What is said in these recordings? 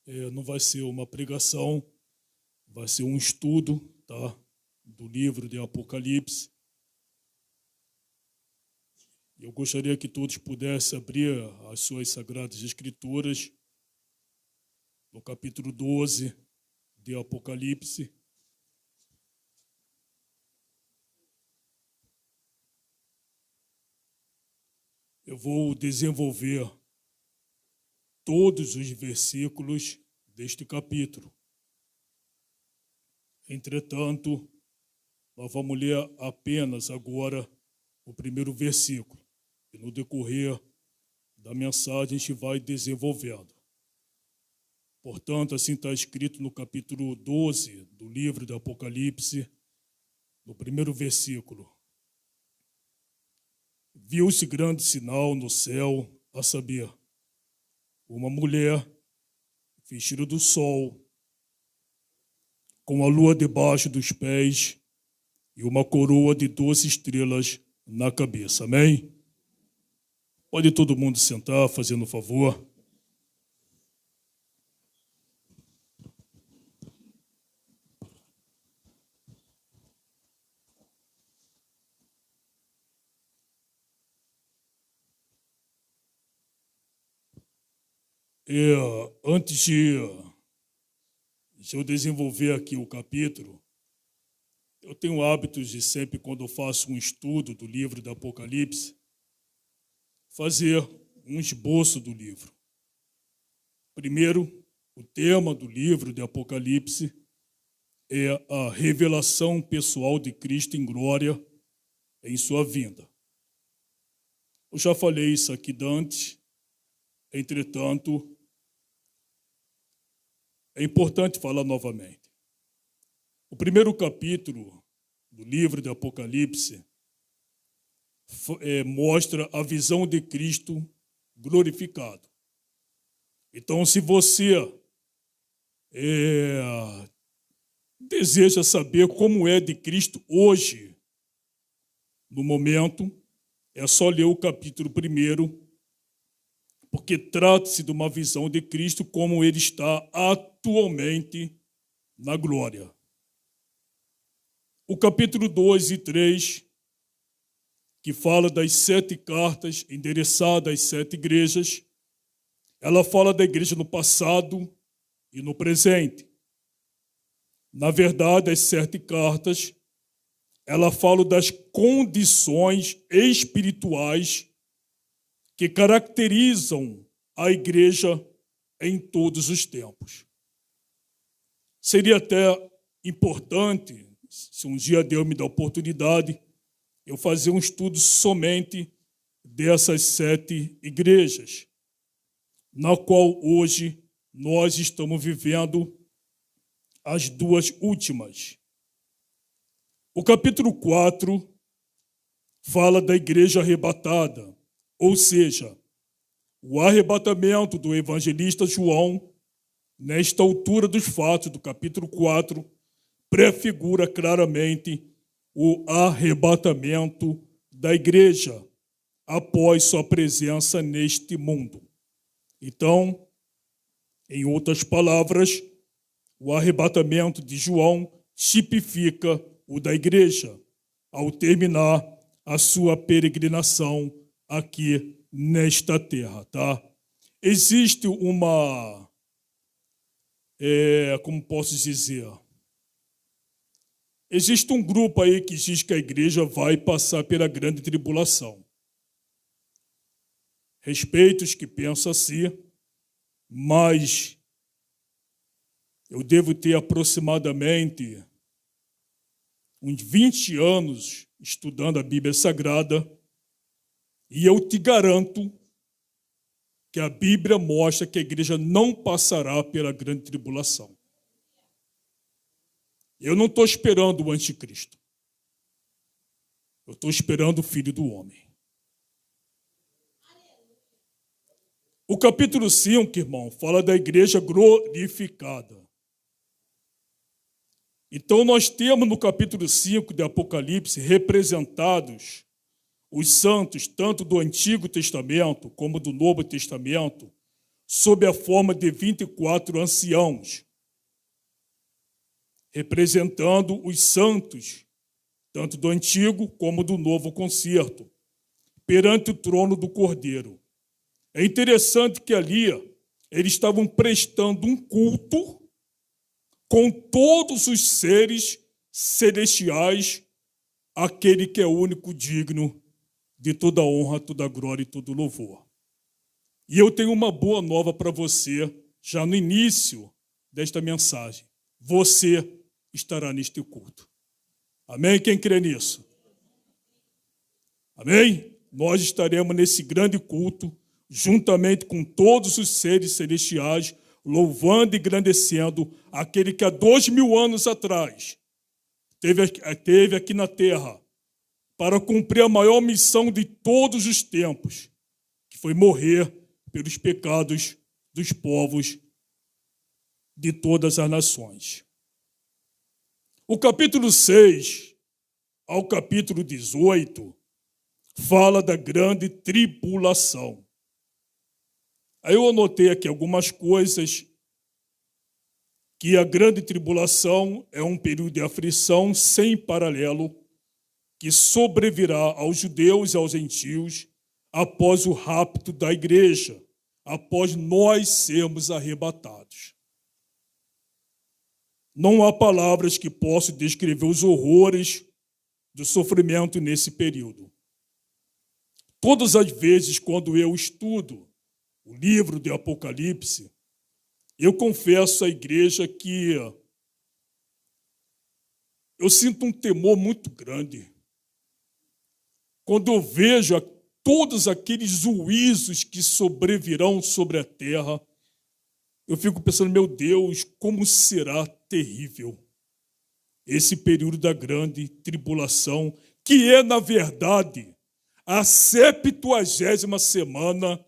Não vai ser uma pregação, vai ser um estudo, tá, do livro de Apocalipse. Eu gostaria que todos pudessem abrir as suas Sagradas Escrituras no capítulo 12 de Apocalipse. Eu vou desenvolver todos os versículos deste capítulo. Entretanto, nós vamos ler apenas agora o primeiro versículo. E no decorrer da mensagem a gente vai desenvolvendo. Portanto, assim está escrito no capítulo 12 do livro do Apocalipse, no primeiro versículo. Viu-se grande sinal no céu, a saber, uma mulher vestida do sol, com a lua debaixo dos pés e uma coroa de 12 estrelas na cabeça. Amém? Pode todo mundo sentar, fazendo um favor. Antes de eu desenvolver aqui o capítulo, eu tenho hábitos de sempre, quando eu faço um estudo do livro do Apocalipse, fazer um esboço do livro. Primeiro, o tema do livro de Apocalipse é a revelação pessoal de Cristo em glória em sua vinda. Eu já falei isso aqui antes, entretanto, é importante falar novamente. O primeiro capítulo do livro de Apocalipse mostra a visão de Cristo glorificado. Então, se você deseja saber como é de Cristo hoje, no momento, é só ler o capítulo 1, porque trata-se de uma visão de Cristo como ele está atualmente na glória. O capítulo 2 e 3, que fala das 7 cartas endereçadas às 7 igrejas, ela fala da igreja no passado e no presente. Na verdade, as 7 cartas, ela fala das condições espirituais que caracterizam a igreja em todos os tempos. Seria até importante, se um dia Deus me dá a oportunidade, eu fazer um estudo somente dessas 7 igrejas, na qual hoje nós estamos vivendo as 2 últimas. O capítulo 4 fala da igreja arrebatada, ou seja, o arrebatamento do evangelista João, nesta altura dos fatos do capítulo 4, prefigura claramente o arrebatamento da igreja após sua presença neste mundo. Então, em outras palavras, o arrebatamento de João tipifica o da igreja ao terminar a sua peregrinação aqui nesta terra, tá? Existe uma, como posso dizer, existe um grupo aí que diz que a igreja vai passar pela grande tribulação. Respeito os que pensam assim, mas eu devo ter aproximadamente uns 20 anos estudando a Bíblia Sagrada, e eu te garanto que a Bíblia mostra que a igreja não passará pela grande tribulação. Eu não estou esperando o anticristo. Eu estou esperando o Filho do Homem. O capítulo 5, irmão, fala da igreja glorificada. Então nós temos no capítulo 5 de Apocalipse representados os santos, tanto do Antigo Testamento como do Novo Testamento, sob a forma de 24 anciãos, representando os santos, tanto do Antigo como do Novo Concerto, perante o trono do Cordeiro. É interessante que ali eles estavam prestando um culto com todos os seres celestiais, aquele que é o único digno de toda honra, toda glória e todo louvor. E eu tenho uma boa nova para você, já no início desta mensagem. Você estará neste culto. Amém? Quem crê nisso? Amém? Nós estaremos nesse grande culto, juntamente com todos os seres celestiais, louvando e engrandecendo aquele que há 2000 anos atrás teve aqui na terra para cumprir a maior missão de todos os tempos, que foi morrer pelos pecados dos povos de todas as nações. O capítulo 6 ao capítulo 18 fala da grande tribulação. Aí eu anotei aqui algumas coisas, que a grande tribulação é um período de aflição sem paralelo que sobrevirá aos judeus e aos gentios após o rapto da igreja, após nós sermos arrebatados. Não há palavras que possam descrever os horrores do sofrimento nesse período. Todas as vezes, quando eu estudo o livro de Apocalipse, eu confesso à igreja que eu sinto um temor muito grande quando eu vejo todos aqueles juízos que sobrevirão sobre a terra. Eu fico pensando, meu Deus, como será terrível esse período da grande tribulação, que é, na verdade, a 70ª semana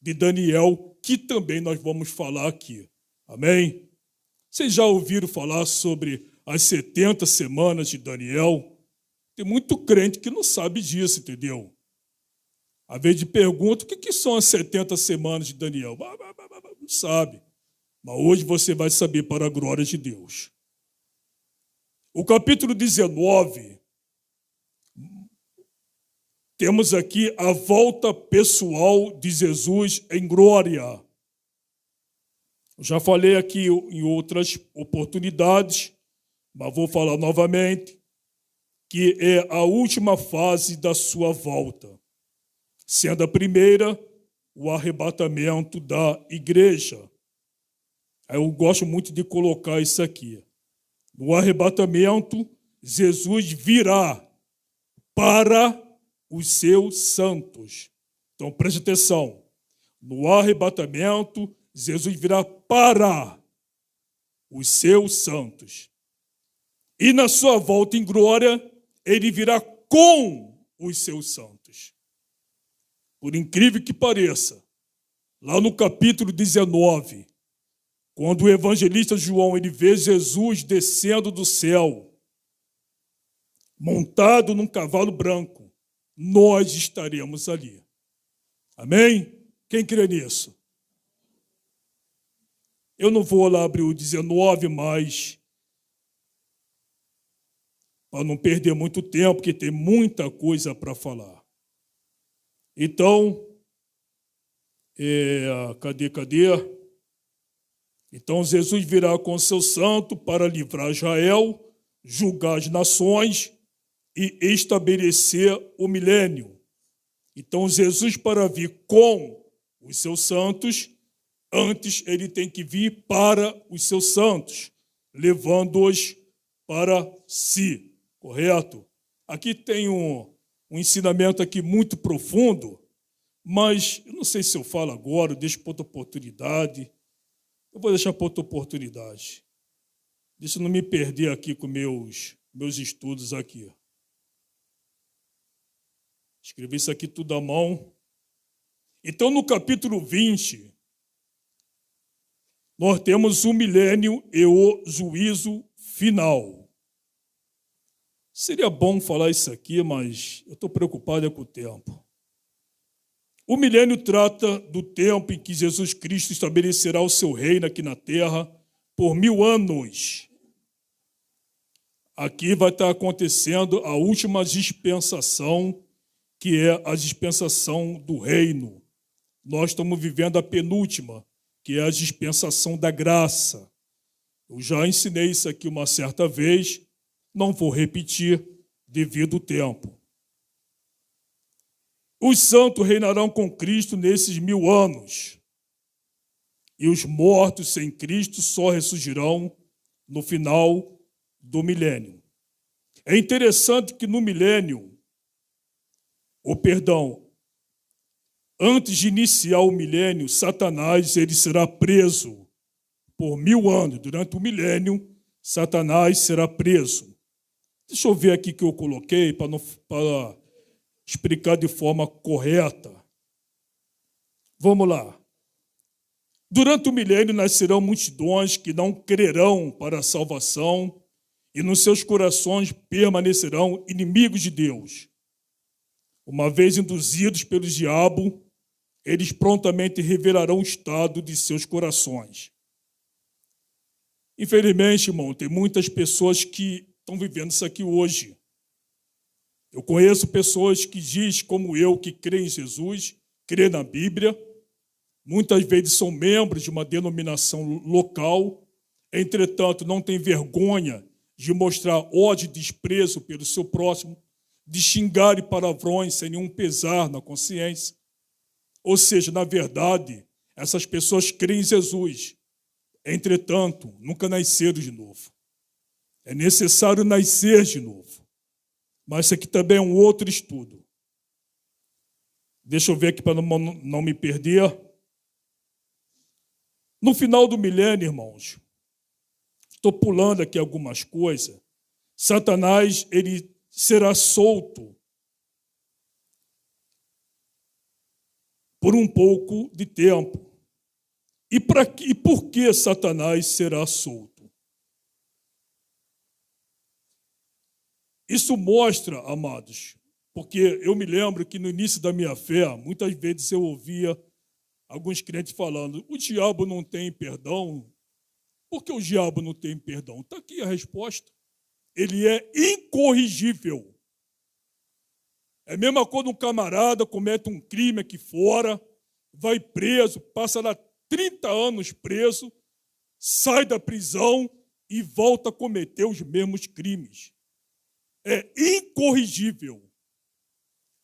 de Daniel, que também nós vamos falar aqui. Amém? Vocês já ouviram falar sobre as 70 semanas de Daniel? Tem muito crente que não sabe disso, entendeu? Às vezes pergunta, o que são as 70 semanas de Daniel? Não sabe. Mas hoje você vai saber, para a glória de Deus. O capítulo 19, temos aqui a volta pessoal de Jesus em glória. Eu já falei aqui em outras oportunidades, mas vou falar novamente, que é a última fase da sua volta, sendo a primeira o arrebatamento da igreja. Eu gosto muito de colocar isso aqui. No arrebatamento, Jesus virá para os seus santos. Então, preste atenção. No arrebatamento, Jesus virá para os seus santos. E na sua volta em glória, ele virá com os seus santos. Por incrível que pareça, lá no capítulo 19, quando o evangelista João ele vê Jesus descendo do céu, montado num cavalo branco, nós estaremos ali. Amém? Quem crê nisso? Eu não vou lá abrir o 19, mas para não perder muito tempo, porque tem muita coisa para falar. Então, cadê? Então Jesus virá com seu santo para livrar Israel, julgar as nações e estabelecer o milênio. Então Jesus, para vir com os seus santos, antes ele tem que vir para os seus santos, levando-os para si. Correto? Aqui tem um ensinamento aqui muito profundo, mas eu não sei se eu falo agora, eu deixo para outra oportunidade. Eu vou deixar para outra oportunidade. Deixa eu não me perder aqui com meus estudos aqui. Escrevi isso aqui tudo à mão. Então, no capítulo 20, nós temos o milênio e o juízo final. Seria bom falar isso aqui, mas eu estou preocupado com o tempo. O milênio trata do tempo em que Jesus Cristo estabelecerá o seu reino aqui na terra por 1000 anos. Aqui vai estar acontecendo a última dispensação, que é a dispensação do reino. Nós estamos vivendo a penúltima, que é a dispensação da graça. Eu já ensinei isso aqui uma certa vez, não vou repetir devido ao tempo. Os santos reinarão com Cristo nesses 1000 anos, e os mortos sem Cristo só ressurgirão no final do milênio. É interessante que no milênio, antes de iniciar o milênio, Satanás ele será preso por 1000 anos. Durante o milênio, Satanás será preso. Deixa eu ver aqui que eu coloquei para explicar de forma correta. Vamos lá. Durante o milênio nascerão multidões que não crerão para a salvação e nos seus corações permanecerão inimigos de Deus. Uma vez induzidos pelo diabo, eles prontamente revelarão o estado de seus corações. Infelizmente, irmão, tem muitas pessoas que estão vivendo isso aqui hoje. Eu conheço pessoas que dizem, como eu, que creem em Jesus, creem na Bíblia, muitas vezes são membros de uma denominação local, entretanto, não têm vergonha de mostrar ódio e desprezo pelo seu próximo, de xingar e palavrões sem nenhum pesar na consciência. Ou seja, na verdade, essas pessoas creem em Jesus, entretanto, nunca nasceram de novo. É necessário nascer de novo. Mas isso aqui também é um outro estudo. Deixa eu ver aqui para não me perder. No final do milênio, irmãos, estou pulando aqui algumas coisas, Satanás ele será solto por um pouco de tempo. E por que Satanás será solto? Isso mostra, amados, porque eu me lembro que no início da minha fé, muitas vezes eu ouvia alguns crentes falando, o diabo não tem perdão. Por que o diabo não tem perdão? Está aqui a resposta. Ele é incorrigível. É a mesma quando um camarada comete um crime aqui fora, vai preso, passa lá 30 anos preso, sai da prisão e volta a cometer os mesmos crimes. É incorrigível.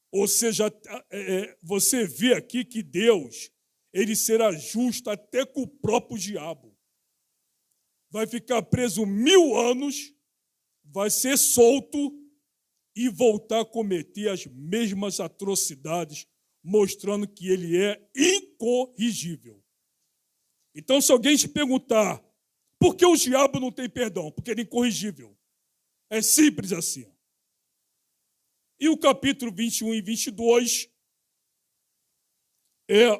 Ou seja, você vê aqui que Deus ele será justo até com o próprio diabo. Vai ficar preso 1000 anos, vai ser solto e voltar a cometer as mesmas atrocidades, mostrando que ele é incorrigível. Então, se alguém te perguntar por que o diabo não tem perdão? Porque ele é incorrigível. É simples assim. E o capítulo 21 e 22 é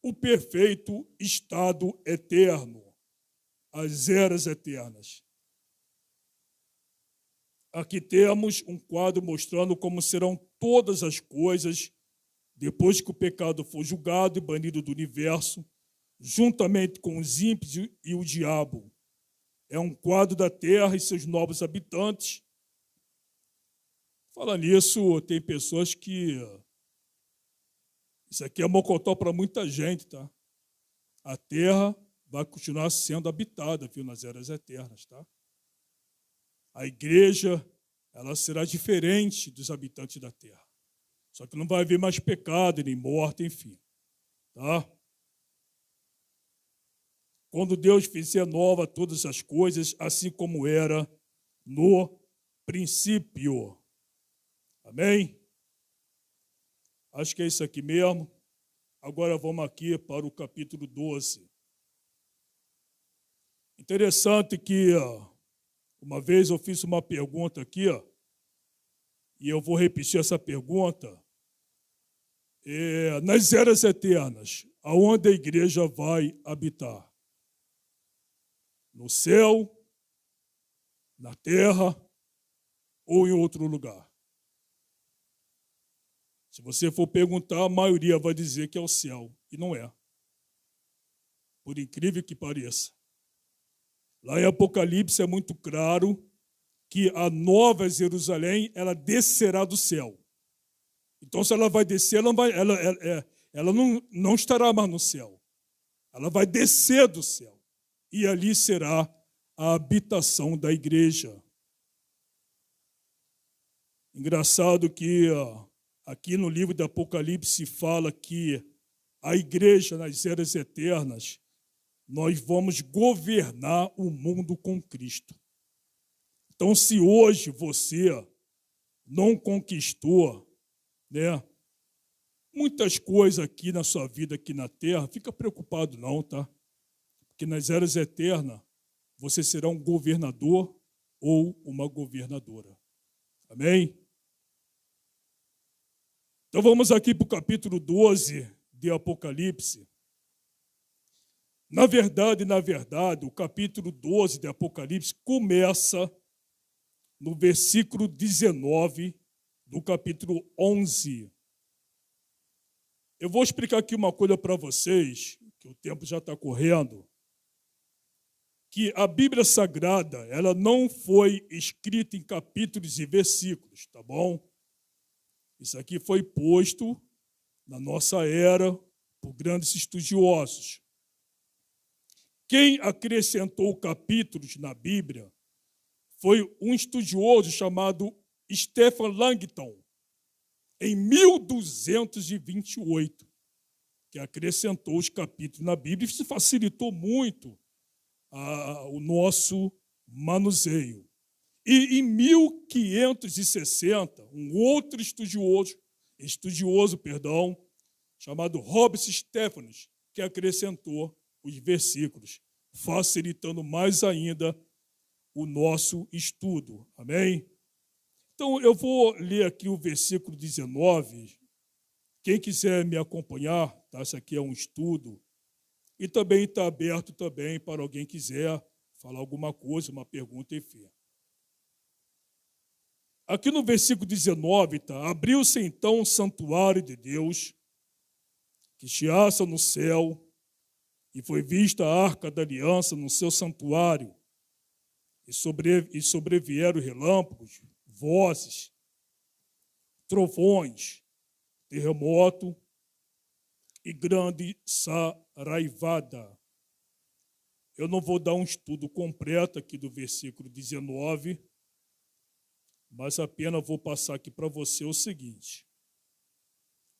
o perfeito estado eterno, as eras eternas. Aqui temos um quadro mostrando como serão todas as coisas depois que o pecado for julgado e banido do universo, juntamente com os ímpios e o diabo. É um quadro da terra e seus novos habitantes. Falando nisso, tem pessoas que... Isso aqui é mocotó para muita gente, tá? A terra vai continuar sendo habitada, viu, nas eras eternas, tá? A igreja, ela será diferente dos habitantes da terra. Só que não vai haver mais pecado, nem morte, enfim. Tá? Quando Deus fizer nova todas as coisas, assim como era no princípio. Amém? Acho que é isso aqui mesmo. Agora vamos aqui para o capítulo 12. Interessante que uma vez eu fiz uma pergunta aqui, e eu vou repetir essa pergunta. Nas eras eternas, aonde a igreja vai habitar? No céu, na terra ou em outro lugar? Se você for perguntar, a maioria vai dizer que é o céu, e não é. Por incrível que pareça. Lá em Apocalipse é muito claro que a nova Jerusalém, ela descerá do céu. Então, se ela vai descer, ela não estará mais no céu. Ela vai descer do céu. E ali será a habitação da igreja. Engraçado que aqui no livro do Apocalipse fala que a igreja nas eras eternas, nós vamos governar o mundo com Cristo. Então, se hoje você não conquistou, né, muitas coisas aqui na sua vida, aqui na terra, fica preocupado não, tá? Porque nas eras eternas, você será um governador ou uma governadora. Amém? Então vamos aqui para o capítulo 12 de Apocalipse. Na verdade, o capítulo 12 de Apocalipse começa no versículo 19 do capítulo 11. Eu vou explicar aqui uma coisa para vocês, que o tempo já está correndo, que a Bíblia Sagrada, ela não foi escrita em capítulos e versículos, tá bom? Isso aqui foi posto na nossa era por grandes estudiosos. Quem acrescentou capítulos na Bíblia foi um estudioso chamado Stephen Langton, em 1228, que acrescentou os capítulos na Bíblia, e isso facilitou muito o nosso manuseio. E em 1560, um outro estudioso, chamado Robert Stephanus, que acrescentou os versículos, facilitando mais ainda o nosso estudo. Amém? Então, eu vou ler aqui o versículo 19. Quem quiser me acompanhar, tá? Isso aqui é um estudo. E também está aberto também para alguém quiser falar alguma coisa, uma pergunta, enfim. Aqui no versículo 19, tá? Abriu-se então o santuário de Deus, que cheaça no céu, e foi vista a arca da aliança no seu santuário, e sobrevieram relâmpagos, vozes, trovões, terremoto e grande saraivada. Eu não vou dar um estudo completo aqui do versículo 19, mas apenas vou passar aqui para você o seguinte.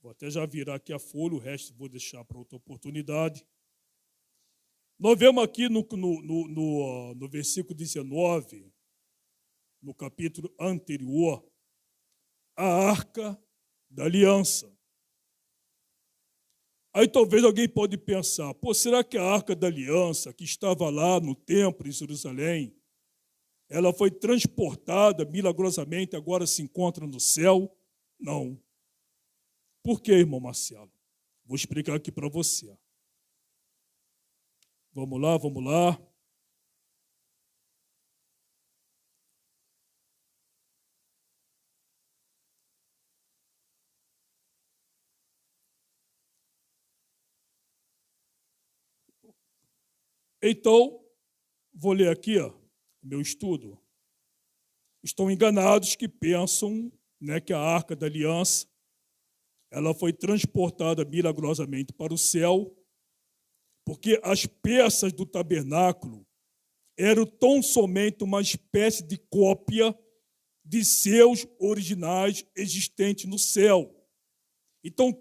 Vou até já virar aqui a folha, o resto vou deixar para outra oportunidade. Nós vemos aqui no versículo 19, no capítulo anterior, a arca da aliança. Aí talvez alguém pode pensar, será que a arca da aliança, que estava lá no templo em Jerusalém, ela foi transportada milagrosamente, agora se encontra no céu? Não. Por quê, irmão Marcelo? Vou explicar aqui para você. Vamos lá. Então, vou ler aqui o meu estudo. Estão enganados que pensam, né, que a arca da aliança ela foi transportada milagrosamente para o céu, porque as peças do tabernáculo eram tão somente uma espécie de cópia de seus originais existentes no céu. Então,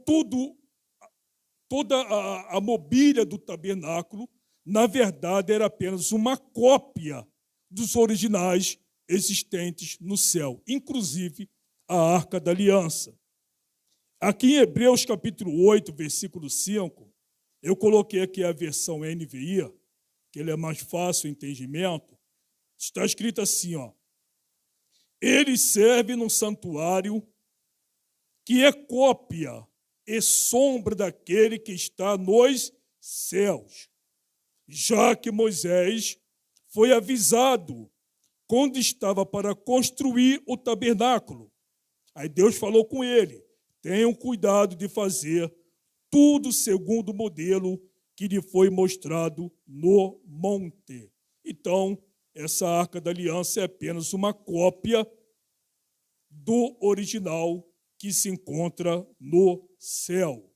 toda a mobília do tabernáculo, na verdade, era apenas uma cópia dos originais existentes no céu, inclusive a Arca da Aliança. Aqui em Hebreus capítulo 8, versículo 5, eu coloquei aqui a versão NVI, que ele é mais fácil o entendimento. Está escrito assim, ele serve num santuário que é cópia e sombra daquele que está nos céus, já que Moisés foi avisado quando estava para construir o tabernáculo. Aí Deus falou com ele, tenham cuidado de fazer tudo segundo o modelo que lhe foi mostrado no monte. Então, essa Arca da Aliança é apenas uma cópia do original que se encontra no céu.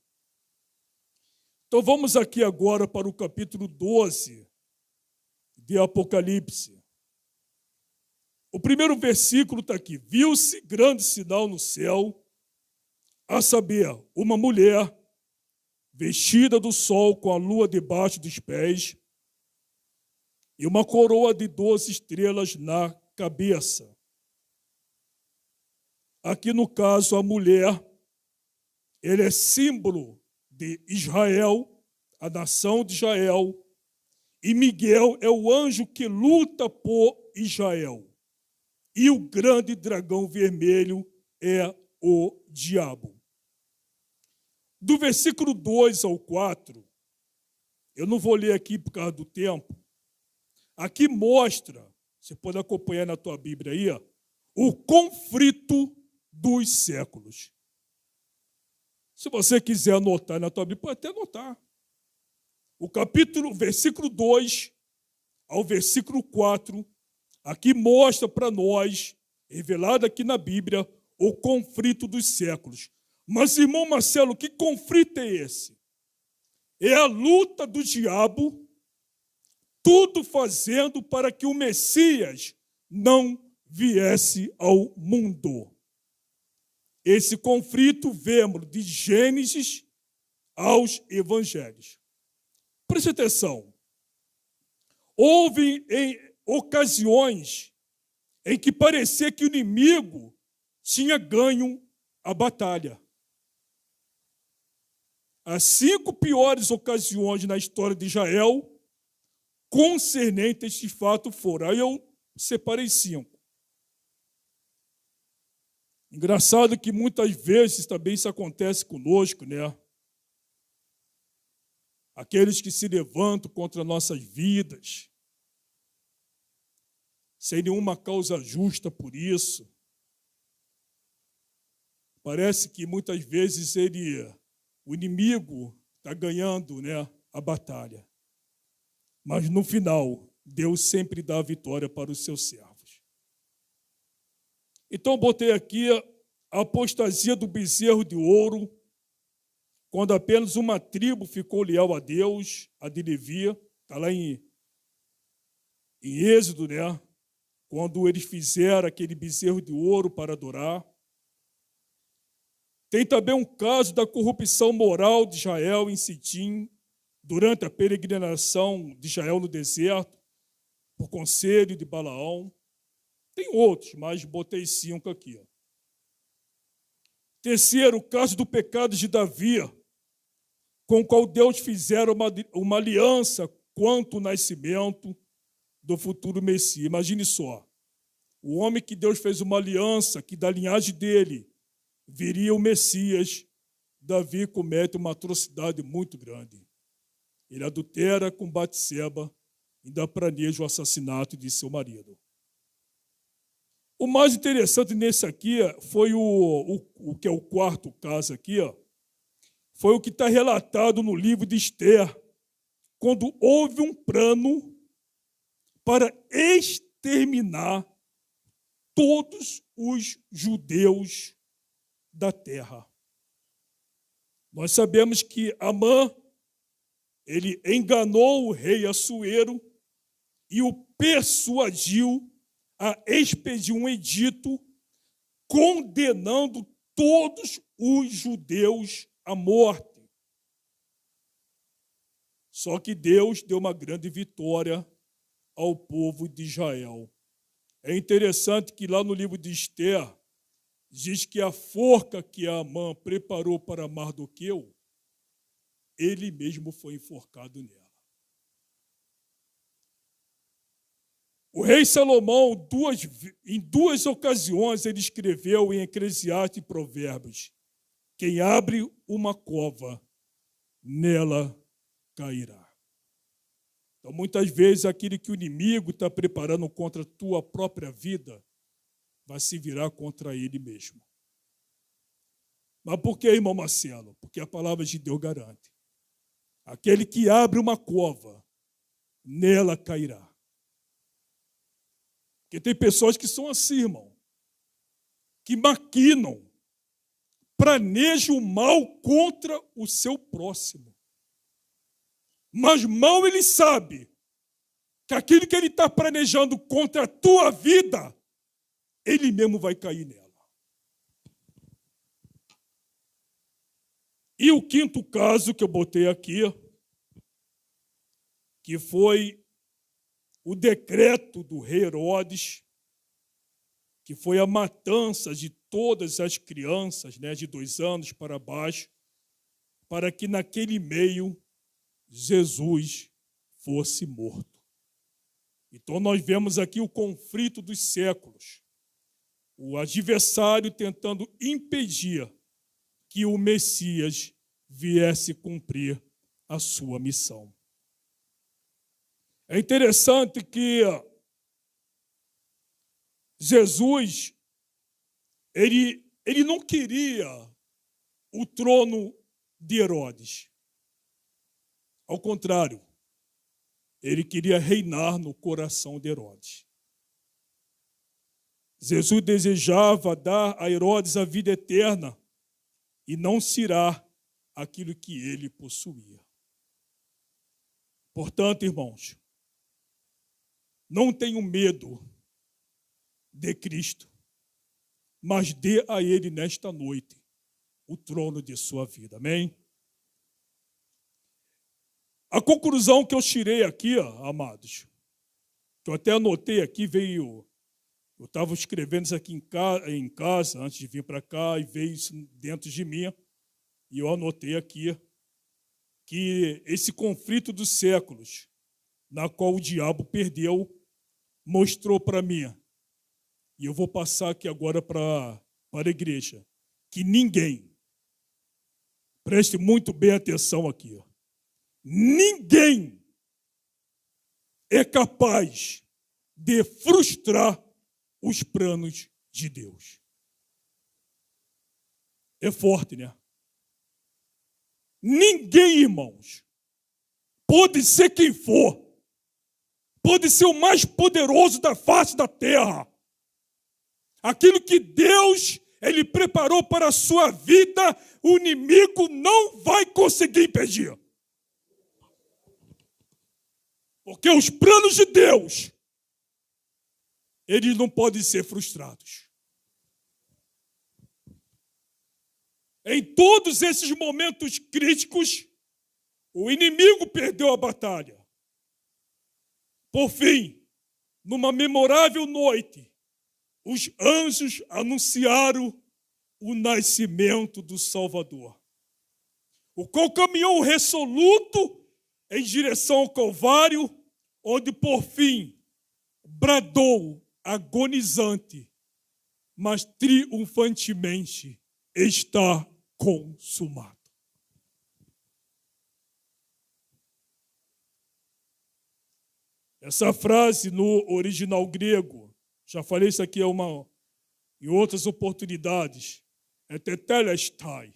Então, vamos aqui agora para o capítulo 12 de Apocalipse. O primeiro versículo está aqui. Viu-se grande sinal no céu, a saber, uma mulher vestida do sol com a lua debaixo dos pés e uma coroa de 12 estrelas na cabeça. Aqui, no caso, a mulher, ele é símbolo de Israel, a nação de Israel, e Miguel é o anjo que luta por Israel. E o grande dragão vermelho é o diabo. Do versículo 2 ao 4, eu não vou ler aqui por causa do tempo, aqui mostra, você pode acompanhar na tua Bíblia aí, ó, o conflito dos séculos. Se você quiser anotar na tua Bíblia, pode até anotar. Versículo 2 ao versículo 4, aqui mostra para nós, revelado aqui na Bíblia, o conflito dos séculos. Mas, irmão Marcelo, que conflito é esse? É a luta do diabo, tudo fazendo para que o Messias não viesse ao mundo. Esse conflito vemos de Gênesis aos Evangelhos. Preste atenção. Houve ocasiões em que parecia que o inimigo tinha ganho a batalha. As 5 piores ocasiões na história de Israel concernentes a este fato foram. Aí eu separei 5. Engraçado que muitas vezes também isso acontece conosco, né? Aqueles que se levantam contra nossas vidas, sem nenhuma causa justa por isso. Parece que muitas vezes o inimigo está ganhando, né, a batalha. Mas no final, Deus sempre dá a vitória para os seus servos. Então, botei aqui a apostasia do bezerro de ouro, quando apenas uma tribo ficou leal a Deus, a de Levi, está lá em Êxodo, né? Quando eles fizeram aquele bezerro de ouro para adorar. Tem também um caso da corrupção moral de Israel em Sitim, durante a peregrinação de Israel no deserto, por conselho de Balaão. Tem outros, mas botei 5 aqui. Ó. Terceiro, o caso do pecado de Davi, com o qual Deus fizera uma aliança quanto ao nascimento do futuro Messias. Imagine só, o homem que Deus fez uma aliança, que da linhagem dele viria o Messias, Davi comete uma atrocidade muito grande. Ele adultera com Batseba, ainda planeja o assassinato de seu marido. O mais interessante nesse aqui foi o que é o quarto caso aqui, ó, foi o que está relatado no livro de Esther, quando houve um plano para exterminar todos os judeus da terra. Nós sabemos que Amã, ele enganou o rei Assuero e o persuadiu a expedir um edito condenando todos os judeus à morte. Só que Deus deu uma grande vitória ao povo de Israel. É interessante que lá no livro de Esther, diz que a forca que Amã preparou para Mardoqueu, ele mesmo foi enforcado nela. O rei Salomão, em duas ocasiões, ele escreveu em Eclesiastes e Provérbios: quem abre uma cova, nela cairá. Então, muitas vezes, aquele que o inimigo está preparando contra a tua própria vida, vai se virar contra ele mesmo. Mas por que, irmão Marcelo? Porque a palavra de Deus garante. Aquele que abre uma cova, nela cairá. Porque tem pessoas que são assim, irmão, que maquinam, planejam o mal contra o seu próximo. Mas mal ele sabe que aquilo que ele está planejando contra a tua vida, ele mesmo vai cair nela. E o quinto caso que eu botei aqui, que foi o decreto do rei Herodes, que foi a matança de todas as crianças, né, de 2 anos para baixo, para que naquele meio Jesus fosse morto. Então nós vemos aqui o conflito dos séculos, o adversário tentando impedir que o Messias viesse cumprir a sua missão. É interessante que Jesus, ele não queria o trono de Herodes. Ao contrário, ele queria reinar no coração de Herodes. Jesus desejava dar a Herodes a vida eterna e não tirar aquilo que ele possuía. Portanto, irmãos, não tenham medo de Cristo, mas dê a Ele nesta noite o trono de sua vida. Amém? A conclusão que eu tirei aqui, amados, que eu até anotei aqui, veio... Eu estava escrevendo isso aqui em casa, antes de vir para cá, e veio isso dentro de mim, e eu anotei aqui que esse conflito dos séculos, na qual o diabo perdeu, mostrou para mim, e eu vou passar aqui agora para a igreja, que ninguém, preste muito bem atenção aqui, ninguém é capaz de frustrar os planos de Deus. É forte, né? Ninguém, irmãos, pode ser quem for, pode ser o mais poderoso da face da terra. Aquilo que Deus, Ele preparou para a sua vida, o inimigo não vai conseguir impedir. Porque os planos de Deus, eles não podem ser frustrados. Em todos esses momentos críticos, o inimigo perdeu a batalha. Por fim, numa memorável noite, os anjos anunciaram o nascimento do Salvador, o qual caminhou resoluto em direção ao Calvário, onde, por fim, bradou agonizante, mas triunfantemente: está consumado. Essa frase no original grego, já falei isso aqui em outras oportunidades, é tetelestai.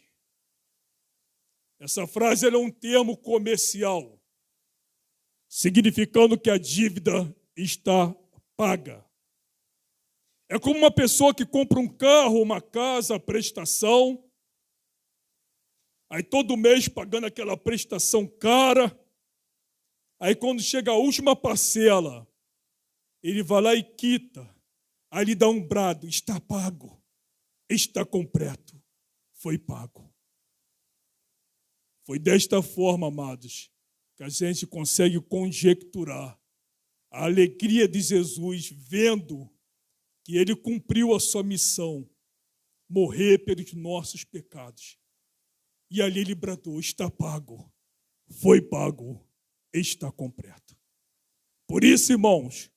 Essa frase é um termo comercial, significando que a dívida está paga. É como uma pessoa que compra um carro, uma casa, a prestação, aí todo mês pagando aquela prestação cara, aí quando chega a última parcela, ele vai lá e quita, aí ele dá um brado: está pago, está completo, foi pago. Foi desta forma, amados, que a gente consegue conjecturar a alegria de Jesus vendo que ele cumpriu a sua missão, morrer pelos nossos pecados. E ali ele bradou: está pago, foi pago, está completo. Por isso, irmãos,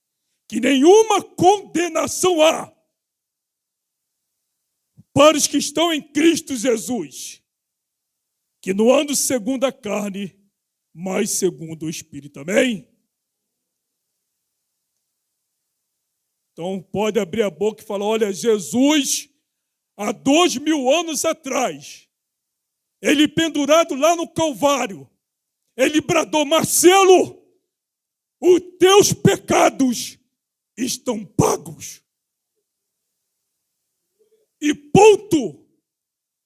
que nenhuma condenação há para os que estão em Cristo Jesus, que não andam segundo a carne, mas segundo o Espírito. Amém? Então pode abrir a boca e falar: olha, Jesus há 2000 anos atrás, ele pendurado lá no Calvário, ele bradou: Marcelo, os teus pecados estão pagos. E ponto.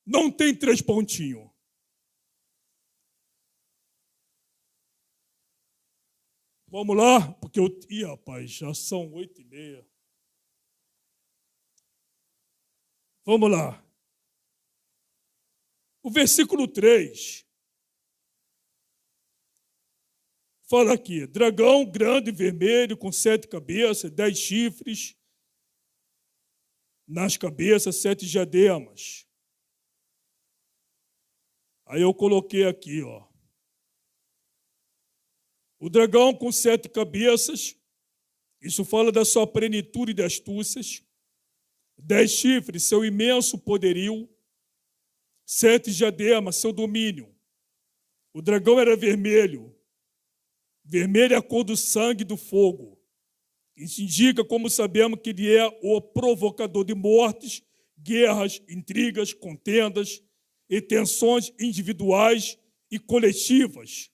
Não tem 3 pontinhos. Vamos lá, porque rapaz, já são 8h30. Vamos lá. O versículo 3 fala aqui: dragão grande, vermelho, com 7 cabeças, 10 chifres, nas cabeças 7 diademas. Aí eu coloquei aqui, ó. O dragão com 7 cabeças, isso fala da sua plenitude de astúcias. 10 chifres, seu imenso poderio. 7 diademas, seu domínio. O dragão era vermelho. Vermelho é a cor do sangue e do fogo. Isso indica, como sabemos, que ele é o provocador de mortes, guerras, intrigas, contendas e tensões individuais e coletivas,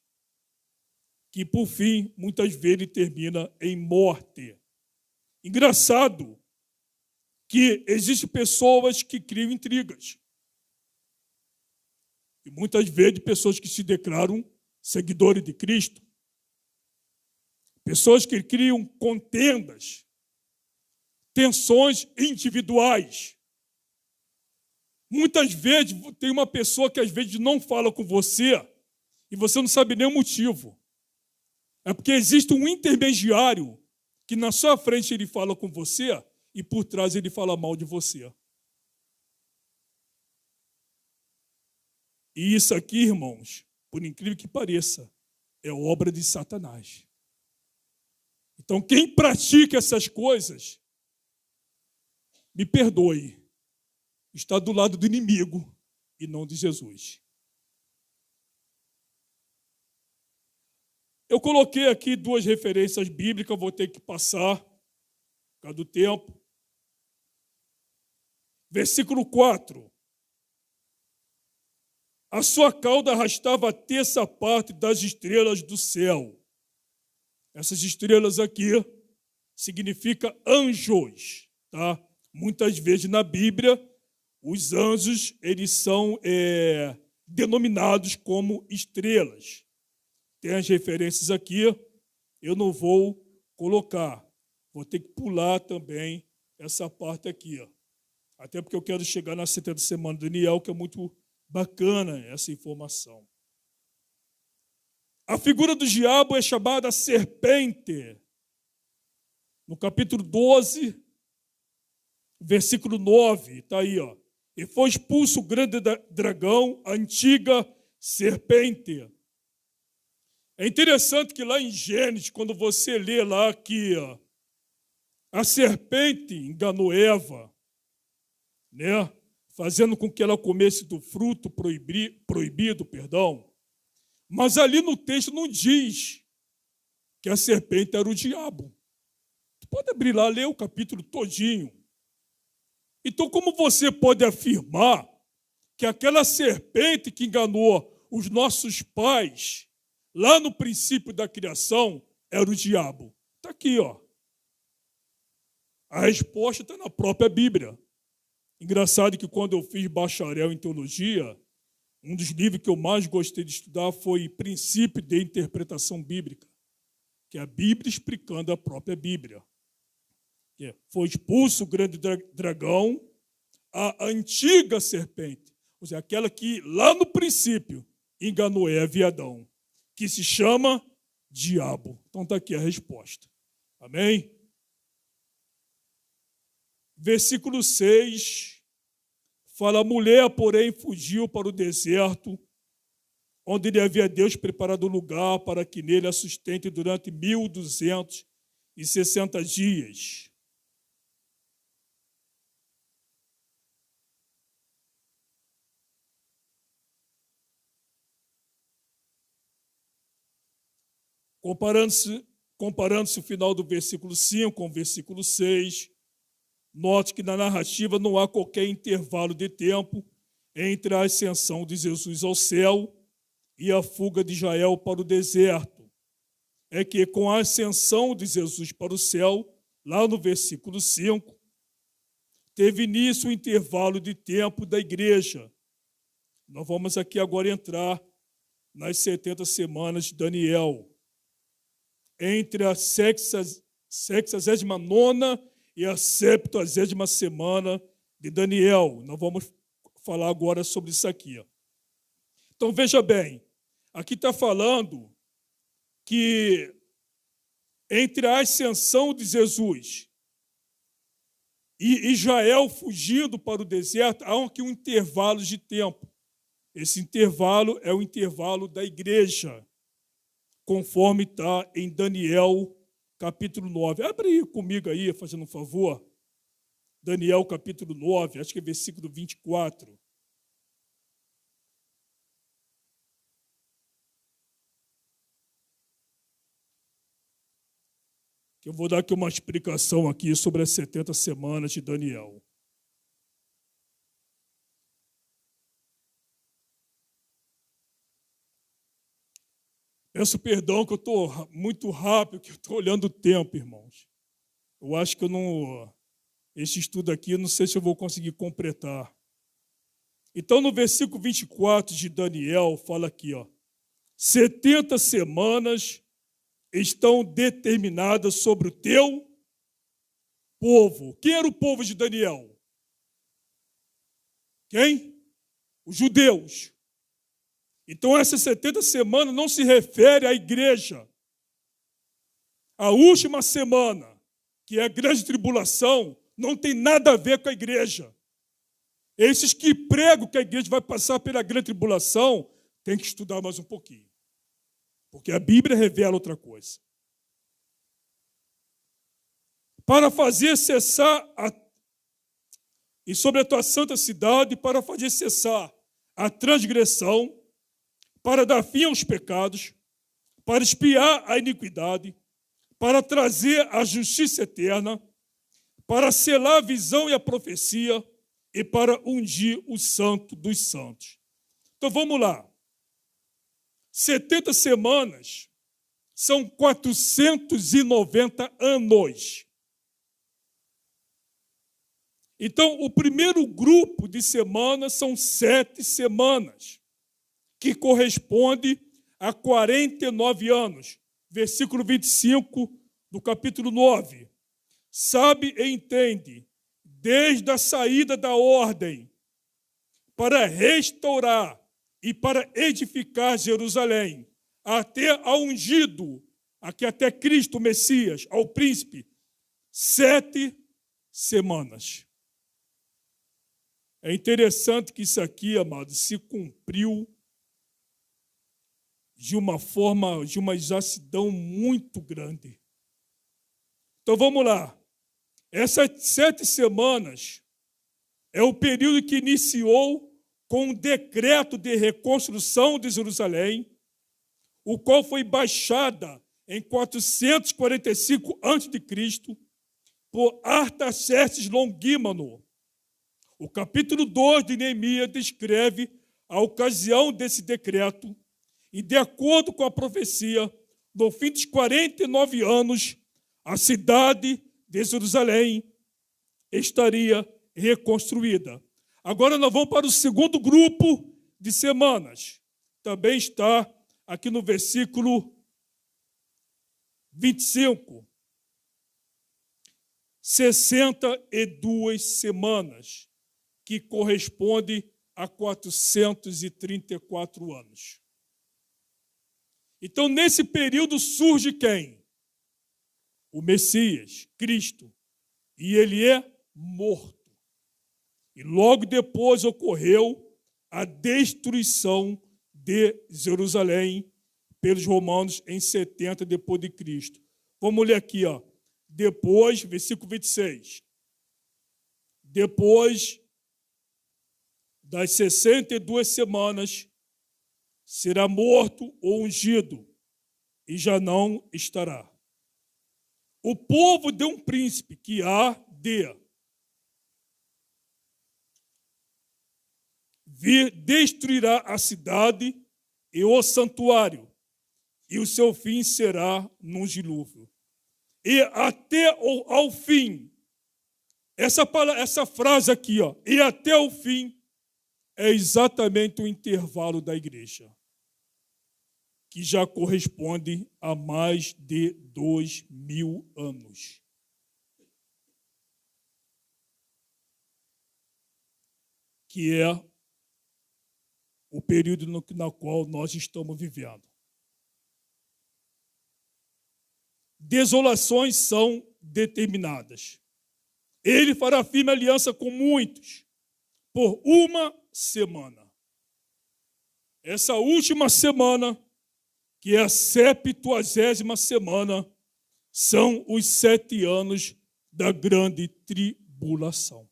que, por fim, muitas vezes termina em morte. Engraçado que existem pessoas que criam intrigas. E muitas vezes pessoas que se declaram seguidores de Cristo. Pessoas que criam contendas, tensões individuais. Muitas vezes tem uma pessoa que às vezes não fala com você e você não sabe nem o motivo. É porque existe um intermediário que na sua frente ele fala com você e por trás ele fala mal de você. E isso aqui, irmãos, por incrível que pareça, é obra de Satanás. Então, quem pratica essas coisas, me perdoe, está do lado do inimigo e não de Jesus. Eu coloquei aqui 2 referências bíblicas, vou ter que passar, por causa do tempo. Versículo 4. A sua cauda arrastava a 1/3 parte das estrelas do céu. Essas estrelas aqui significam anjos, tá? Muitas vezes na Bíblia, os anjos eles são denominados como estrelas. Tem as referências aqui, eu não vou colocar. Vou ter que pular também essa parte aqui. Ó. Até porque eu quero chegar na 70ª semana do Daniel, que é muito bacana essa informação. A figura do diabo é chamada serpente. No capítulo 12, versículo 9, está aí, ó. E foi expulso o grande dragão, a antiga serpente. É interessante que lá em Gênesis, quando você lê lá que a serpente enganou Eva, né, fazendo com que ela comesse do fruto proibido, mas ali no texto não diz que a serpente era o diabo. Tu pode abrir lá, ler o capítulo todinho. Então, como você pode afirmar que aquela serpente que enganou os nossos pais lá no princípio da criação era o diabo? Está aqui, ó. A resposta está na própria Bíblia. Engraçado que quando eu fiz bacharel em teologia, um dos livros que eu mais gostei de estudar foi Princípio de Interpretação Bíblica, que é a Bíblia explicando a própria Bíblia. Foi expulso o grande dragão, a antiga serpente, ou seja, aquela que lá no princípio enganou Eva e Adão, que se chama diabo. Então está aqui a resposta. Amém? Versículo 6 fala: a mulher, porém, fugiu para o deserto, onde lhe havia Deus preparado lugar para que nele a sustente durante 1260 dias. Comparando-se o final do versículo 5 com o versículo 6, Note que na narrativa não há qualquer intervalo de tempo entre a ascensão de Jesus ao céu e a fuga de Israel para o deserto. É que com a ascensão de Jesus para o céu, lá no versículo 5, teve início o intervalo de tempo da igreja. Nós vamos aqui agora entrar nas 70 semanas de Daniel. Entre a 69ª e a 70ª semana de Daniel. Nós vamos falar agora sobre isso aqui. Então, veja bem, aqui está falando que entre a ascensão de Jesus e Israel fugindo para o deserto, há aqui um intervalo de tempo. Esse intervalo é o intervalo da igreja, conforme está em Daniel, capítulo 9. Abre aí comigo aí, fazendo um favor. Daniel, capítulo 9, acho que é versículo 24. Eu vou dar aqui uma explicação aqui sobre as 70 semanas de Daniel. Peço perdão que eu estou muito rápido, que eu estou olhando o tempo, irmãos. Eu acho que eu não... Esse estudo aqui, eu não sei se eu vou conseguir completar. Então, no versículo 24 de Daniel, fala aqui, 70 semanas estão determinadas sobre o teu povo. Quem era o povo de Daniel? Quem? Os judeus. Então, essas 70 semanas não se refere à igreja. A última semana, que é a grande tribulação, não tem nada a ver com a igreja. Esses que pregam que a igreja vai passar pela grande tribulação, tem que estudar mais um pouquinho. Porque a Bíblia revela outra coisa. Para fazer cessar, e sobre a tua santa cidade, para fazer cessar a transgressão, para dar fim aos pecados, para expiar a iniquidade, para trazer a justiça eterna, para selar a visão e a profecia, e para ungir o santo dos santos. Então vamos lá. 70 semanas são 490 anos. Então, o primeiro grupo de semanas são 7 semanas, que corresponde a 49 anos. Versículo 25 do capítulo 9. Sabe e entende, desde a saída da ordem, para restaurar e para edificar Jerusalém, até ao ungido, aqui até Cristo, Messias, ao príncipe, 7 semanas. É interessante que isso aqui, amados, se cumpriu de uma forma, de uma exatidão muito grande. Então vamos lá. Essas 7 semanas é o período que iniciou com o decreto de reconstrução de Jerusalém, o qual foi baixada em 445 a.C. por Artaxerxes Longímano. O capítulo 2 de Neemias descreve a ocasião desse decreto e, de acordo com a profecia, no fim dos 49 anos, a cidade de Jerusalém estaria reconstruída. Agora nós vamos para o segundo grupo de semanas. Também está aqui no versículo 25. 62 semanas, que corresponde a 434 anos. Então, nesse período surge quem? O Messias, Cristo. E ele é morto. E logo depois ocorreu a destruição de Jerusalém pelos romanos em 70 depois de Cristo. Vamos ler aqui, Depois, versículo 26. Depois das 62 semanas, será morto ou ungido, e já não estará. O povo de um príncipe que há de destruirá a cidade e o santuário, e o seu fim será num dilúvio. E até ao fim, essa frase aqui, ó, e até o fim, é exatamente o intervalo da igreja, que já corresponde a mais de 2000 anos. Que é o período no qual nós estamos vivendo. Desolações são determinadas. Ele fará firme aliança com muitos por uma semana. Essa última semana, que é a 70ª semana, são os 7 anos da grande tribulação.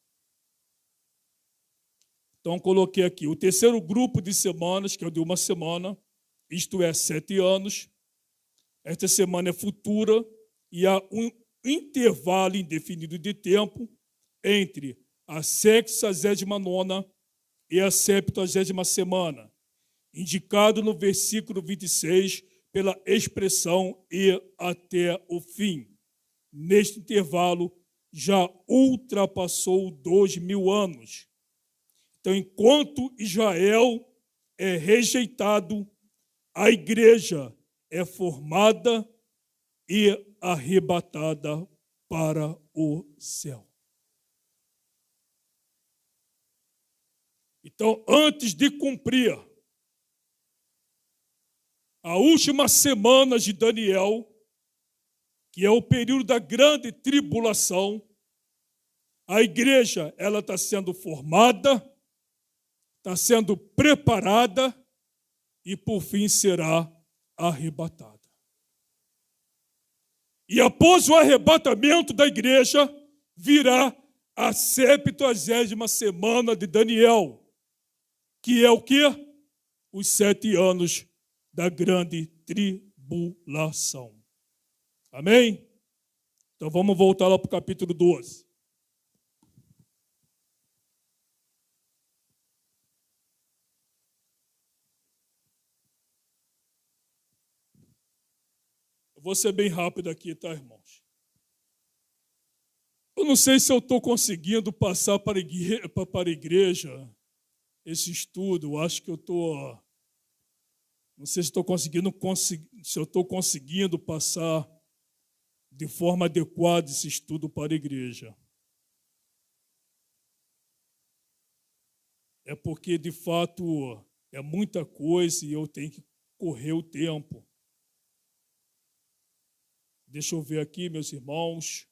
Então, coloquei aqui o terceiro grupo de semanas, que é o de uma semana, isto é, 7 anos. Esta semana é futura e há um intervalo indefinido de tempo entre a 69ª e a 70ª semana, indicado no versículo 26 pela expressão "e até o fim". Neste intervalo, já ultrapassou 2000 anos. Então, enquanto Israel é rejeitado, a igreja é formada e arrebatada para o céu. Então, antes de cumprir a última semana de Daniel, que é o período da grande tribulação, a igreja ela está sendo formada, está sendo preparada e, por fim, será arrebatada. E após o arrebatamento da igreja, virá a 70ª semana de Daniel, que é o quê? Os 7 anos da grande tribulação. Amém? Então vamos voltar lá para o capítulo 12. Vou ser bem rápido aqui, tá, irmãos? Eu não sei se eu estou conseguindo passar para a igreja esse estudo. Eu acho que eu estou... Não sei se eu estou conseguindo passar de forma adequada esse estudo para a igreja. É porque, de fato, é muita coisa e eu tenho que correr o tempo. Deixa eu ver aqui, meus irmãos.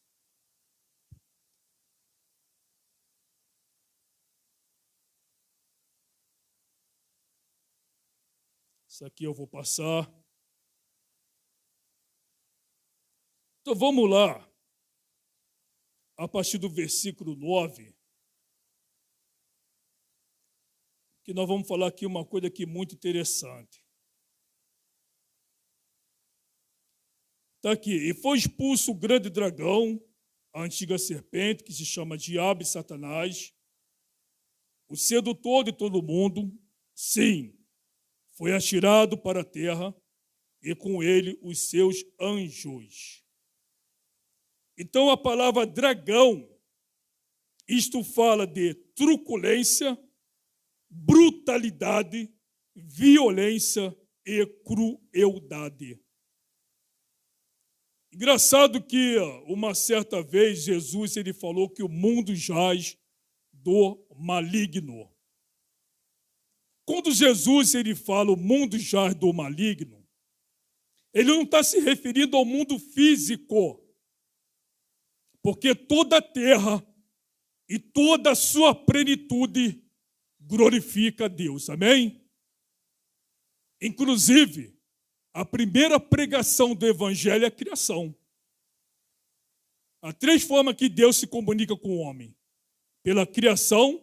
Isso aqui eu vou passar. Então vamos lá. A partir do versículo 9. Que nós vamos falar aqui uma coisa aqui muito interessante. Está aqui. E foi expulso o grande dragão, a antiga serpente, que se chama Diabo e Satanás, o sedutor de todo mundo. Sim, foi atirado para a terra e com ele os seus anjos. Então a palavra dragão, isto fala de truculência, brutalidade, violência e crueldade. Engraçado que uma certa vez Jesus ele falou que o mundo jaz do maligno. Quando Jesus ele fala o mundo jaz do maligno, ele não está se referindo ao mundo físico, porque toda a terra e toda a sua plenitude glorifica a Deus, amém? Inclusive, a primeira pregação do Evangelho é a criação. Há 3 formas que Deus se comunica com o homem: pela criação,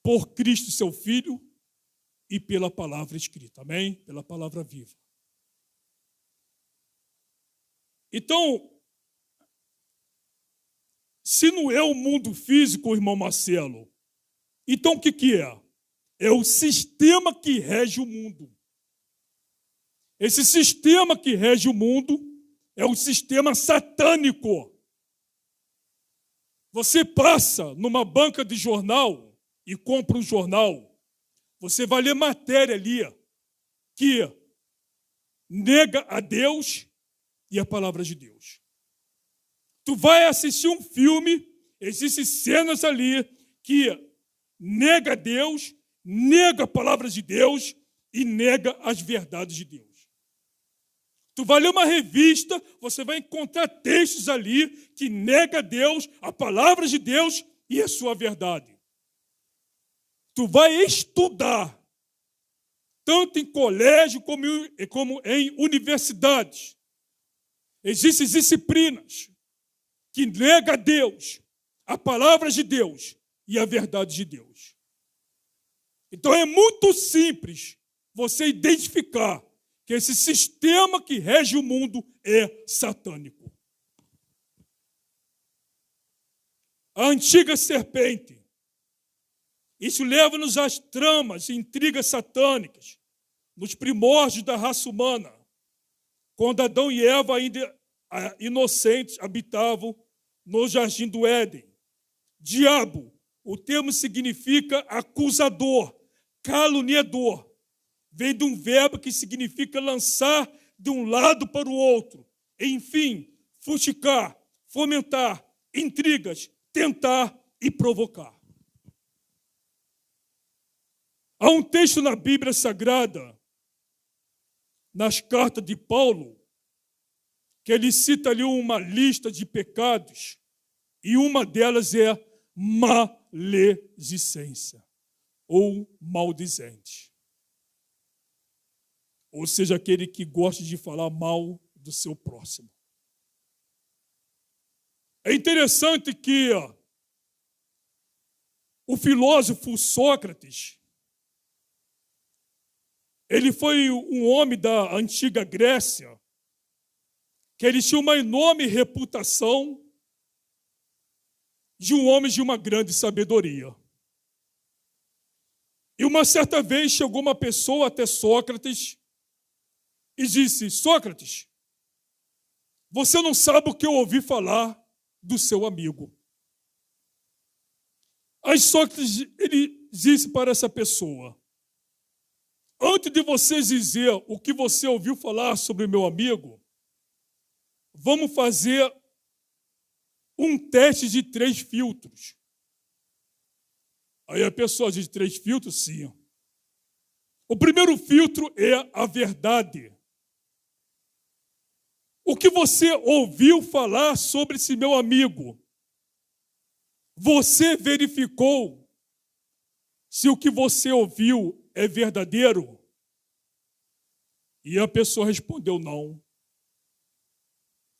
por Cristo, seu Filho, e pela palavra escrita, amém? Pela palavra viva. Então, se não é o mundo físico, irmão Marcelo, Então, o que é? É o sistema que rege o mundo. Esse sistema que rege o mundo é o sistema satânico. Você passa numa banca de jornal e compra um jornal, você vai ler matéria ali que nega a Deus e a palavra de Deus. Tu vai assistir um filme, existem cenas ali que nega a Deus, nega a palavra de Deus e nega as verdades de Deus. Tu vai ler uma revista, você vai encontrar textos ali que nega a Deus, a palavra de Deus e a sua verdade. Tu vai estudar, tanto em colégio como em universidades. Existem disciplinas que negam a Deus, a palavra de Deus e a verdade de Deus. Então é muito simples você identificar que esse sistema que rege o mundo é satânico. A antiga serpente. Isso leva-nos às tramas e intrigas satânicas, nos primórdios da raça humana, quando Adão e Eva, ainda inocentes, habitavam no jardim do Éden. Diabo, o termo significa acusador, caluniador. Vem de um verbo que significa lançar de um lado para o outro. Enfim, fustigar, fomentar, intrigas, tentar e provocar. Há um texto na Bíblia Sagrada, nas cartas de Paulo, que ele cita ali uma lista de pecados, e uma delas é maledicência, ou maldizente. Ou seja, aquele que gosta de falar mal do seu próximo. É interessante que o filósofo Sócrates, ele foi um homem da antiga Grécia, que ele tinha uma enorme reputação de um homem de uma grande sabedoria. E uma certa vez chegou uma pessoa até Sócrates e disse: Sócrates, você não sabe o que eu ouvi falar do seu amigo. Aí Sócrates, ele disse para essa pessoa: antes de você dizer o que você ouviu falar sobre o meu amigo, vamos fazer um teste de 3 filtros. Aí a pessoa diz: 3 filtros? Sim. O primeiro filtro é a verdade. O que você ouviu falar sobre esse meu amigo? Você verificou se o que você ouviu é verdadeiro? E a pessoa respondeu não.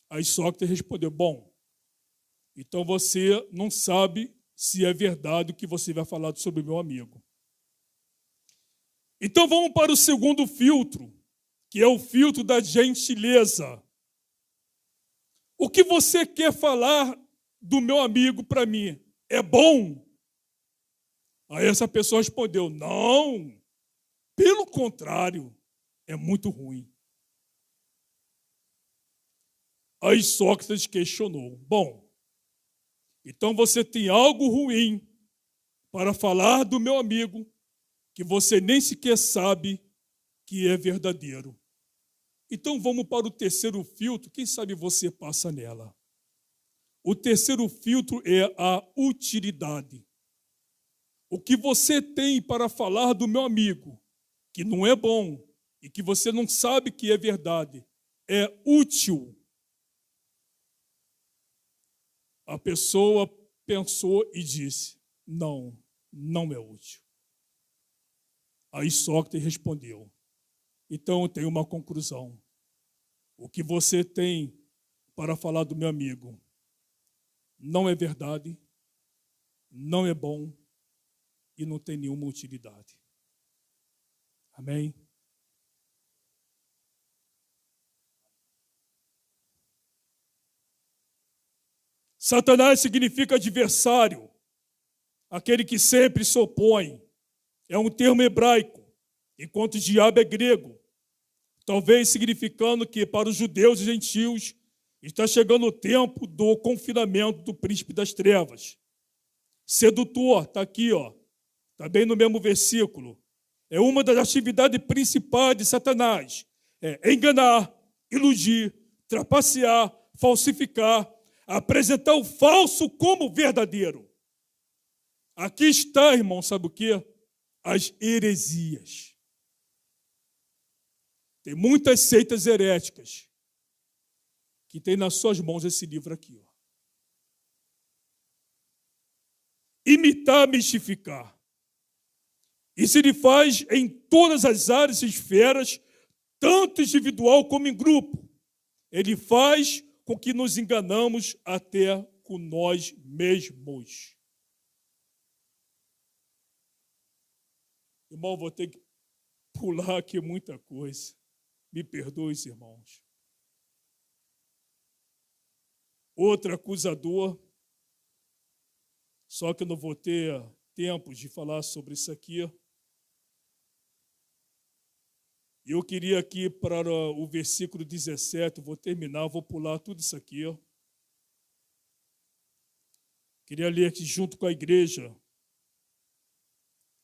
Aí Sócrates respondeu: bom, então você não sabe se é verdade o que você vai falar sobre o meu amigo. Então vamos para o segundo filtro, que é o filtro da gentileza. O que você quer falar do meu amigo para mim é bom? Aí essa pessoa respondeu: não, pelo contrário, é muito ruim. Aí Sócrates questionou: bom, então você tem algo ruim para falar do meu amigo que você nem sequer sabe que é verdadeiro. Então vamos para o terceiro filtro, quem sabe você passa nela. O terceiro filtro é a utilidade. O que você tem para falar do meu amigo, que não é bom e que você não sabe que é verdade, é útil. A pessoa pensou e disse: não, não é útil. Aí Sócrates respondeu: então eu tenho uma conclusão. O que você tem para falar do meu amigo não é verdade, não é bom e não tem nenhuma utilidade. Amém? Satanás significa adversário, aquele que sempre se opõe. É um termo hebraico, enquanto diabo é grego, talvez significando que para os judeus e gentios está chegando o tempo do confinamento do príncipe das trevas. Sedutor, está aqui, está bem no mesmo versículo. É uma das atividades principais de Satanás. É enganar, iludir, trapacear, falsificar, apresentar o falso como verdadeiro. Aqui está, irmão, sabe o quê? As heresias. Tem muitas seitas heréticas que tem nas suas mãos esse livro aqui. Imitar, mistificar. Isso ele faz em todas as áreas e esferas, tanto individual como em grupo. Ele faz com que nos enganamos até com nós mesmos. Irmão, vou ter que pular aqui muita coisa. Me perdoe, irmãos. Outro acusador, só que eu não vou ter tempo de falar sobre isso aqui. Eu queria aqui para o versículo 17, vou terminar, vou pular tudo isso aqui. Queria ler aqui junto com a igreja.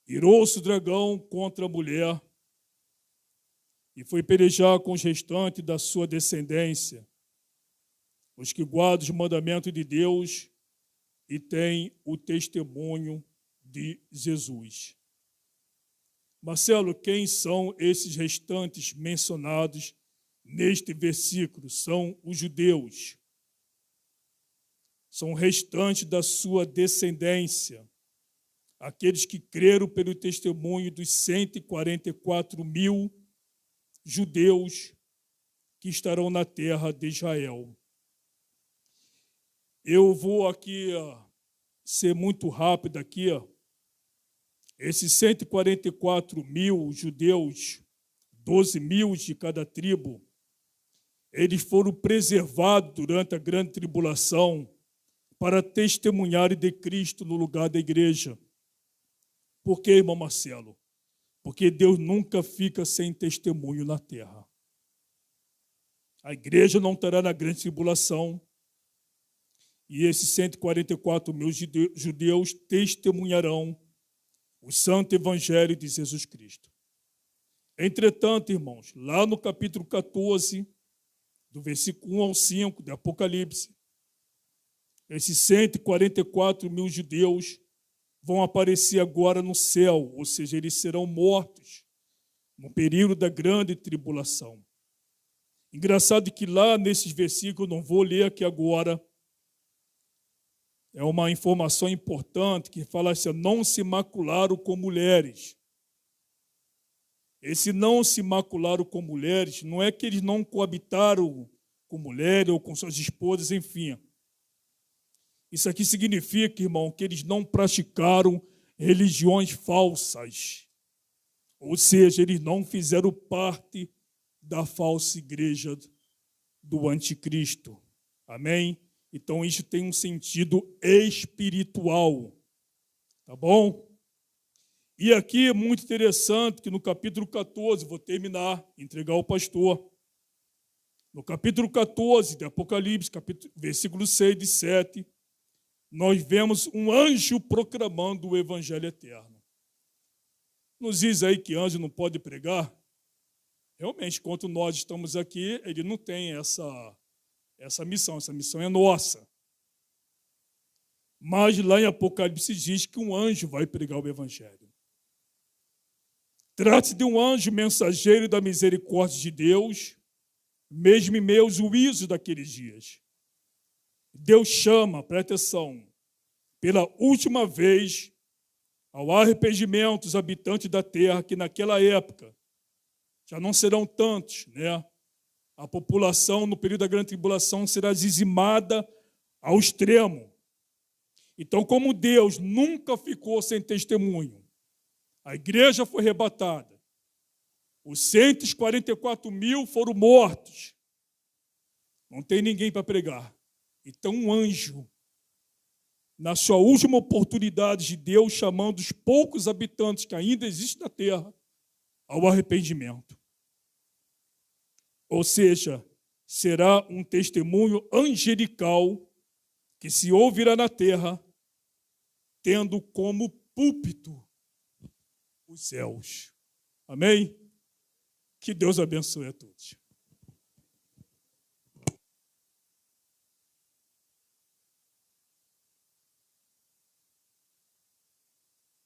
Irou-se o dragão contra a mulher e foi pelejar com os restantes da sua descendência, os que guardam os mandamentos de Deus e têm o testemunho de Jesus. Marcelo, quem são esses restantes mencionados neste versículo? São os judeus. São restantes da sua descendência, aqueles que creram pelo testemunho dos 144 mil judeus que estarão na terra de Israel. Eu vou aqui ser muito rápido aqui. Esses 144 mil judeus, 12 mil de cada tribo, eles foram preservados durante a grande tribulação para testemunharem de Cristo no lugar da igreja. Por quê, irmão Marcelo? Porque Deus nunca fica sem testemunho na terra. A igreja não estará na grande tribulação e esses 144 mil judeus testemunharão o santo evangelho de Jesus Cristo. Entretanto, irmãos, lá no capítulo 14, do versículo 1 ao 5 de Apocalipse, esses 144 mil judeus vão aparecer agora no céu, ou seja, eles serão mortos no período da grande tribulação. Engraçado que lá nesses versículos, não vou ler aqui agora, é uma informação importante que fala assim, não se macularam com mulheres. Esse não se macularam com mulheres não é que eles não coabitaram com mulheres ou com suas esposas, enfim. Isso aqui significa, irmão, que eles não praticaram religiões falsas. Ou seja, eles não fizeram parte da falsa igreja do anticristo. Amém? Então, isso tem um sentido espiritual. Tá bom? E aqui é muito interessante que no capítulo 14, vou terminar, entregar ao pastor. No capítulo 14 de Apocalipse, versículo 6 e 7, nós vemos um anjo proclamando o evangelho eterno. Nos diz aí que anjo não pode pregar. Realmente, enquanto nós estamos aqui, ele não tem essa missão é nossa. Mas lá em Apocalipse diz que um anjo vai pregar o evangelho. Trata-se de um anjo mensageiro da misericórdia de Deus, mesmo em meio aos juízos daqueles dias. Deus chama, presta atenção, pela última vez ao arrependimento os habitantes da terra, que naquela época já não serão tantos, né? A população no período da grande tribulação será dizimada ao extremo. Então, como Deus nunca ficou sem testemunho, a igreja foi arrebatada, os 144 mil foram mortos, não tem ninguém para pregar. Então, um anjo na sua última oportunidade de Deus, chamando os poucos habitantes que ainda existem na terra ao arrependimento. Ou seja, será um testemunho angelical que se ouvirá na terra, tendo como púlpito os céus. Amém? Que Deus abençoe a todos.